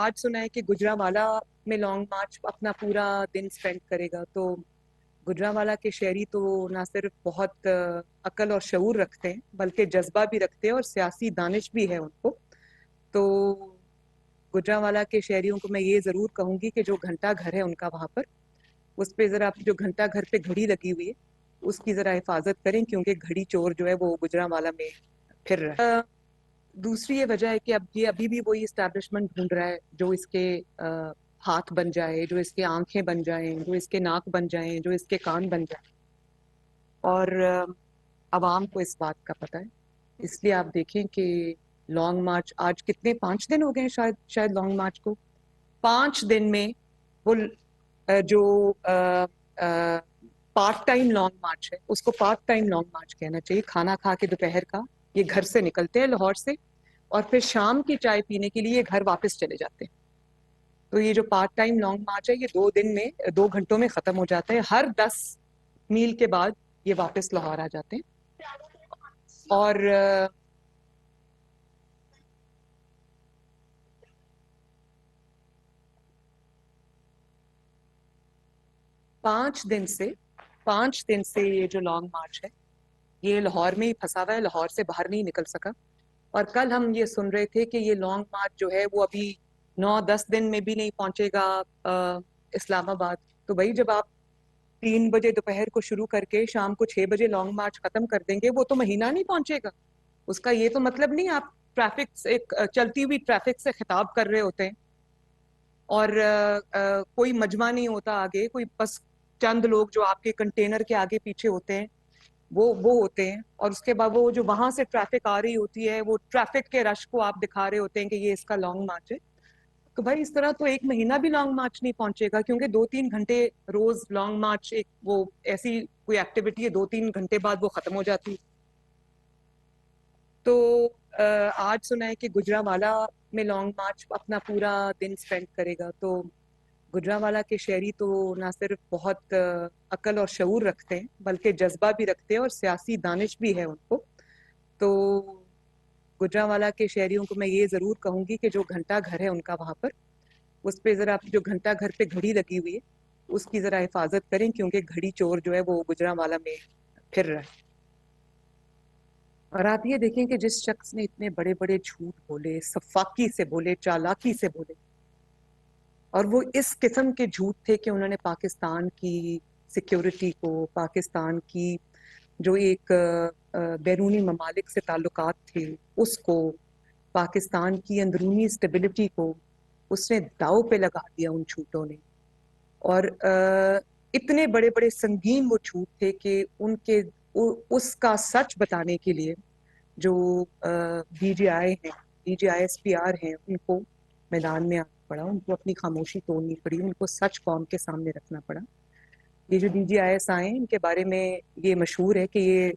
आज सुना है कि गुजरांवाला में लॉन्ग मार्च अपना पूरा दिन स्पेंड करेगा। तो गुजरांवाला के शहरी तो ना सिर्फ बहुत अक्ल और शऊर रखते हैं, बल्कि जज्बा भी रखते हैं और सियासी दानिश भी है उनको। तो गुजरांवाला के शहरियों को मैं ये ज़रूर कहूँगी कि जो घंटा घर है उनका वहाँ पर, उस पे ज़रा जो घंटा घर पे घड़ी लगी हुई है उसकी ज़रा हिफाजत करें, क्योंकि घड़ी चोर जो है वो गुजरांवाला में फिर रहा है। दूसरी ये वजह है कि अब ये अभी भी वही इस्टेब्लिशमेंट ढूंढ रहा है जो इसके हाथ बन जाए, जो इसके आंखें बन जाएं, जो इसके नाक बन जाएं, जो इसके कान बन जाएं। और अवाम को इस बात का पता है, इसलिए आप देखें कि लॉन्ग मार्च आज कितने 5 दिन हो गए हैं शायद लॉन्ग मार्च को। 5 दिन में वो जो पार्ट टाइम लॉन्ग मार्च है उसको पार्ट टाइम लॉन्ग मार्च कहना चाहिए। खाना खा के दोपहर का ये घर से निकलते हैं लाहौर से, और फिर शाम की चाय पीने के लिए घर वापस चले जाते हैं। तो ये जो पार्ट टाइम लॉन्ग मार्च है ये 2 दिन में 2 घंटों में खत्म हो जाता है। हर 10 मील के बाद ये वापस लाहौर आ जाते हैं। और 5 दिन से ये जो लॉन्ग मार्च है ये लाहौर में ही फंसा हुआ है, लाहौर से बाहर नहीं निकल सका। और कल हम ये सुन रहे थे कि ये लॉन्ग मार्च जो है वो अभी 9-10 दिन में भी नहीं पहुंचेगा इस्लामाबाद। तो भाई जब आप 3 बजे दोपहर को शुरू करके शाम को 6 बजे लॉन्ग मार्च खत्म कर देंगे, वो तो महीना नहीं पहुंचेगा। उसका ये तो मतलब नहीं आप ट्रैफिक से एक चलती हुई ट्रैफिक से खिताब कर रहे होते हैं और कोई मजमा नहीं होता आगे, कोई बस चंद लोग जो आपके कंटेनर के आगे पीछे होते हैं वो होते हैं, और उसके बाद वो जो वहां से ट्रैफिक आ रही होती है वो ट्रैफिक के रश को आप दिखा रहे होते हैं कि ये इसका लॉन्ग मार्च है। तो भाई इस तरह तो एक महीना भी लॉन्ग मार्च नहीं पहुंचेगा, क्योंकि 2-3 घंटे रोज लॉन्ग मार्च एक वो ऐसी कोई एक्टिविटी है 2-3 घंटे बाद वो खत्म हो जाती है। तो आज सुना है कि गुजरांवाला में लॉन्ग मार्च अपना पूरा दिन स्पेंड करेगा। तो गुजरांवाला के शहरी तो ना सिर्फ बहुत अक्ल और शऊर रखते हैं, बल्कि जज्बा भी रखते हैं और सियासी दानिश भी है उनको। तो गुजरांवाला के शहरियों को मैं ये ज़रूर कहूँगी कि जो घंटा घर है उनका वहाँ पर, उस पे ज़रा जो घंटा घर पे घड़ी लगी हुई है उसकी ज़रा हिफाजत करें, क्योंकि घड़ी चोर जो है वो गुजरांवाला में फिर रहा है। और आप ये देखें कि जिस शख्स ने इतने बड़े बड़े झूठ बोले, सफाकी से बोले, चालाकी से बोले, और वो इस किस्म के झूठ थे कि उन्होंने पाकिस्तान की सिक्योरिटी को, पाकिस्तान की जो एक बैरूनी ममालिक से ताल्लुकात थे उसको, पाकिस्तान की अंदरूनी स्टेबिलिटी को उसने दाव पे लगा दिया उन झूठों ने। और इतने बड़े बड़े संगीन वो झूठ थे कि उनके उसका सच बताने के लिए जो DGI हैं, DGISPR हैं, उनको मैदान में आना पड़ा, उनको अपनी खामोशी तोड़नी पड़ी, उनको सच कौम के सामने रखना पड़ा। ये जो DGIS आए हैं इनके बारे में ये मशहूर है कि ये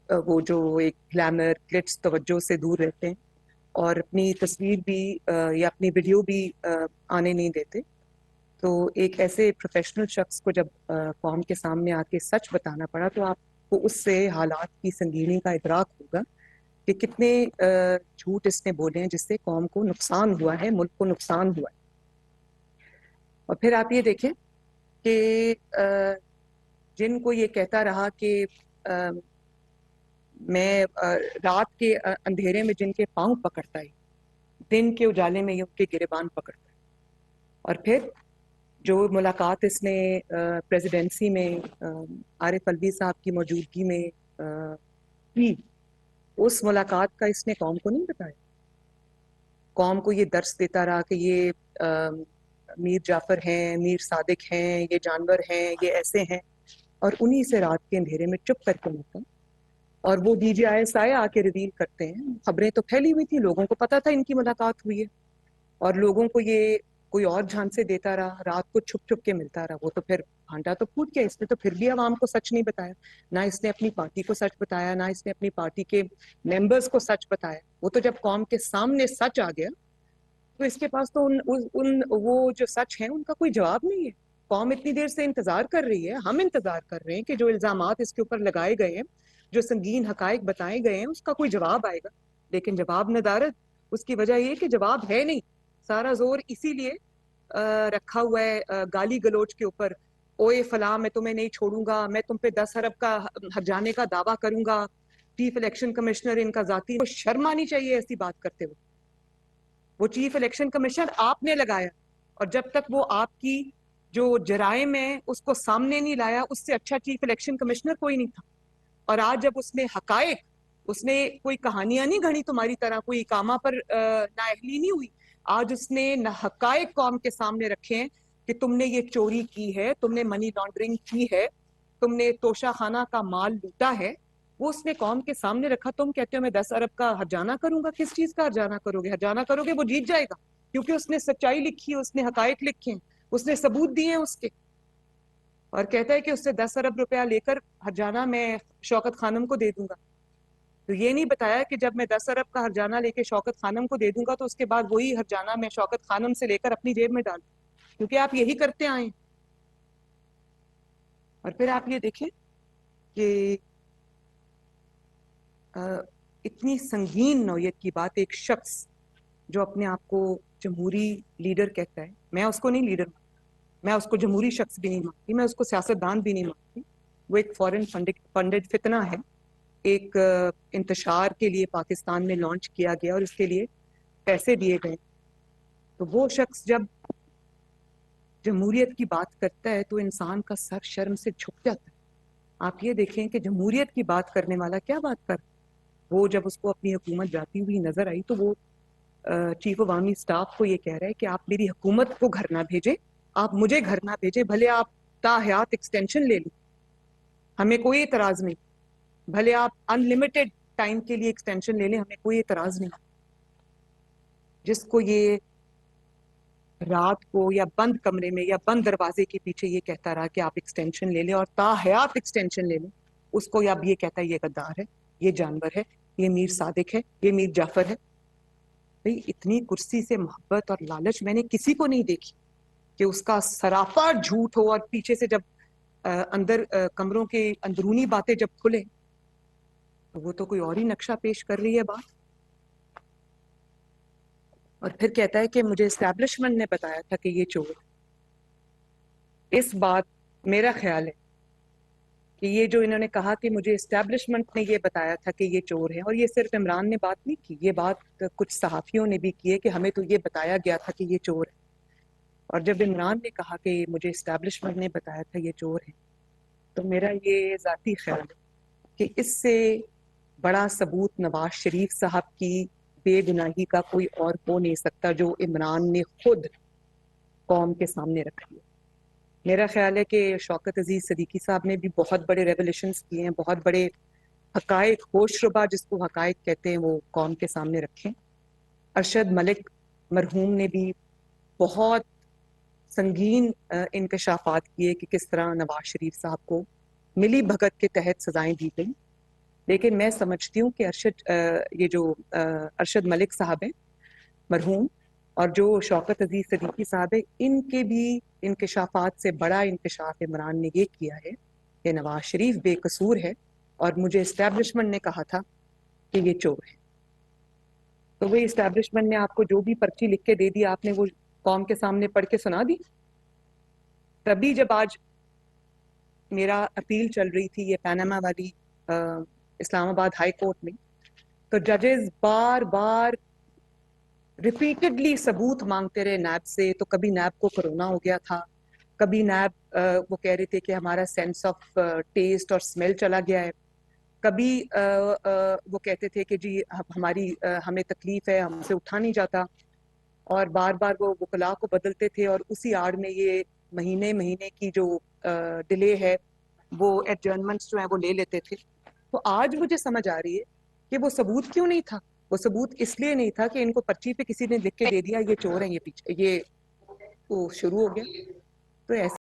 वो जो एक ग्लैमर ग्लिट्स तवज्जो से दूर रहते हैं और अपनी तस्वीर भी या अपनी वीडियो भी आने नहीं देते। तो एक ऐसे प्रोफेशनल शख्स को जब कौम के सामने आके सच बताना पड़ा तो आपको उससे हालात की संगीनी का इदराक होगा कि कितने झूठ इसने बोले हैं जिससे कौम को नुकसान हुआ है, मुल्क को नुकसान हुआ है। और फिर आप ये देखें कि जिनको ये कहता रहा कि मैं रात के अंधेरे में जिनके पांव पकड़ता है, दिन के उजाले में ये उनके गिरेबान पकड़ता है। और फिर जो मुलाकात इसने प्रेसिडेंसी में आरिफ अलवी साहब की मौजूदगी में की, उस मुलाकात का इसने कौम को नहीं बताया। कौम को ये दर्स देता रहा कि ये मीर जाफर हैं, मीर सादिक हैं, ये जानवर हैं, ये ऐसे हैं, और उन्हीं से रात के अंधेरे में चुप करके मिलता। और वो DGIS आए आके रिवील करते हैं। खबरें तो फैली हुई थी, लोगों को पता था इनकी मुलाकात हुई है, और लोगों को ये कोई और झांसे देता रहा, रात को छुप छुप के मिलता रहा। वो तो फिर भांडा तो फूट गया, इसने तो फिर भी आवाम को सच नहीं बताया। ना इसने अपनी पार्टी को सच बताया, ना इसने अपनी पार्टी के मेंबर्स को सच बताया। वो तो जब कौम के सामने सच आ गया तो इसके पास तो उन वो जो सच है उनका कोई जवाब नहीं है। कौम इतनी देर से इंतजार कर रही है, हम इंतजार कर रहे हैं कि जो इल्जामात इसके ऊपर लगाए गए हैं, जो संगीन हकायक बताए गए हैं, उसका कोई जवाब आएगा। लेकिन जवाब नदारद, اس کی وجہ یہ کہ جواب ہے نہیں. سارا زور اسی لیے رکھا ہوا ہے گالی گلوچ کے اوپر. اوئے فلاں میں تمہیں نہیں چھوڑوں گا, میں تم پہ 10 ارب کا ہرجانے کا دعویٰ کروں گا, چیف الیکشن کمشنر ان کا ذاتی. وہ شرم آنی چاہیے ایسی بات کرتے ہوئے. وہ چیف الیکشن کمشنر آپ نے لگایا, اور جب تک وہ آپ کی جو جرائم ہے اس کو سامنے نہیں لایا, اس سے اچھا چیف الیکشن کمشنر کوئی نہیں تھا. اور آج جب اس نے حقائق, اس نے کوئی کہانیاں نہیں گھڑی تمہاری طرح, کوئی اقامہ پر نااہلی نہیں ہوئی. آج اس نے حقائق قوم کے سامنے رکھے ہیں کہ تم نے یہ چوری کی ہے, تم نے منی لانڈرنگ کی ہے, تم نے توشہ خانہ کا مال لوٹا ہے. وہ اس نے قوم کے سامنے رکھا. تم کہتے ہو میں 10 ارب کا ہرجانہ کروں گا. کس چیز کا ہرجانہ کرو گے؟ ہرجانہ کرو گے وہ جیت جائے گا, کیونکہ اس نے سچائی لکھی ہے, اس نے حقائق لکھے ہیں, اس نے ثبوت دیے ہیں اس کے. اور کہتا ہے کہ اس سے 10 ارب روپیہ لے کر ہرجانہ میں شوکت خانم کو دے دوں گا. تو یہ نہیں بتایا کہ جب میں 10 ارب کا ہرجانہ لے کے شوکت خانم کو دے دوں گا تو اس کے بعد وہی ہرجانہ میں شوکت خانم سے لے کر اپنی جیب میں ڈال دوں, کیونکہ آپ یہی کرتے آئے. اور پھر آپ یہ دیکھیں کہ اتنی سنگین نوعیت کی بات, ایک شخص جو اپنے آپ کو جمہوری لیڈر کہتا ہے, میں اس کو نہیں لیڈر مانتی, میں اس کو جمہوری شخص بھی نہیں مانتی, میں اس کو سیاستدان بھی نہیں مانتی. وہ ایک فورن فنڈڈ فتنہ ہے, ایک انتشار کے لیے پاکستان میں لانچ کیا گیا اور اس کے لیے پیسے دیے گئے. تو وہ شخص جب جمہوریت کی بات کرتا ہے تو انسان کا سر شرم سے جھک جاتا ہے. آپ یہ دیکھیں کہ جمہوریت کی بات کرنے والا کیا بات کر, وہ جب اس کو اپنی حکومت جاتی ہوئی نظر آئی تو وہ چیف عوامی اسٹاف کو یہ کہہ رہا ہے کہ آپ میری حکومت کو گھر نہ بھیجیں, آپ مجھے گھر نہ بھیجیں, بھلے آپ تا حیات ایکسٹینشن لے لیں, ہمیں کوئی اعتراض نہیں, بھلے آپ ان لمیٹڈ ٹائم کے لیے ایکسٹینشن لے لیں, ہمیں کوئی اعتراض نہیں. جس کو یہ رات کو یا بند کمرے میں یا بند دروازے کے پیچھے یہ کہتا رہا کہ آپ ایکسٹینشن لے لیں اور تا حیات ایکسٹینشن لے لیں, اس کو اب یہ کہتا ہے یہ غدار ہے, یہ جانور ہے, یہ میر صادق ہے, یہ میر جعفر ہے. بھئی اتنی کرسی سے محبت اور لالچ میں نے کسی کو نہیں دیکھی کہ اس کا سراپا جھوٹ ہو, اور پیچھے سے جب اندر کمروں کے اندرونی باتیں جب کھلے تو وہ تو کوئی اور ہی نقشہ پیش کر رہی ہے بات. اور پھر کہتا ہے کہ مجھے اسٹیبلشمنٹ نے بتایا تھا کہ یہ چور. اس بات میرا خیال ہے کہ یہ جو انہوں نے کہا کہ مجھے اسٹیبلشمنٹ نے یہ بتایا تھا کہ یہ چور ہے, اور یہ صرف عمران نے بات نہیں کی, یہ بات کچھ صحافیوں نے بھی کی ہے کہ ہمیں تو یہ بتایا گیا تھا کہ یہ چور ہے. اور جب عمران نے کہا کہ مجھے اسٹیبلشمنٹ نے بتایا تھا یہ چور ہے, تو میرا یہ ذاتی خیال ہے کہ اس سے بڑا ثبوت نواز شریف صاحب کی بے گناہی کا کوئی اور ہو نہیں سکتا جو عمران نے خود قوم کے سامنے رکھی ہے. میرا خیال ہے کہ شوکت عزیز صدیقی صاحب نے بھی بہت بڑے ریولیشنز کیے ہیں, بہت بڑے حقائق ہوش ربا جس کو حقائق کہتے ہیں وہ قوم کے سامنے رکھیں. ارشد ملک مرحوم نے بھی بہت سنگین انکشافات کیے کہ کس طرح نواز شریف صاحب کو ملی بھگت کے تحت سزائیں دی گئیں. لیکن میں سمجھتی ہوں کہ یہ جو ارشد ملک صاحب ہیں مرحوم, اور جو شوکت عزیز صدیقی صاحب ہیں, ان کے بھی انکشافات سے بڑا انکشاف عمران نے یہ کیا ہے کہ نواز شریف بے قصور ہے, اور مجھے اسٹیبلشمنٹ نے کہا تھا کہ یہ چور ہے. تو وہی اسٹیبلشمنٹ نے آپ کو جو بھی پرچی لکھ کے دے دی, آپ نے وہ قوم کے سامنے پڑھ کے سنا دی. تبھی جب آج میرا اپیل چل رہی تھی یہ پیناما والی اسلام آباد ہائی کورٹ میں, تو ججز بار بار ریپیٹڈلی ثبوت مانگتے رہے نیب سے. تو کبھی نیب کو کرونا ہو گیا تھا, کبھی نیب وہ کہہ رہے تھے کہ ہمارا سینس آف ٹیسٹ اور اسمیل چلا گیا ہے, کبھی وہ کہتے تھے کہ جی ہمیں تکلیف ہے, ہم سے اٹھا نہیں جاتا, اور بار بار وہ وکلاء کو بدلتے تھے, اور اسی آڑ میں یہ مہینے کی جو ڈیلے ہے وہ ایڈجرنمنٹس جو ہیں وہ لے لیتے تھے. تو آج مجھے سمجھ آ رہی ہے کہ وہ ثبوت کیوں نہیں تھا. وہ ثبوت اس لیے نہیں تھا کہ ان کو پرچی پہ کسی نے لکھ کے دے دیا یہ چور ہیں, یہ پیچھے یہ شروع ہو گیا. تو ایسے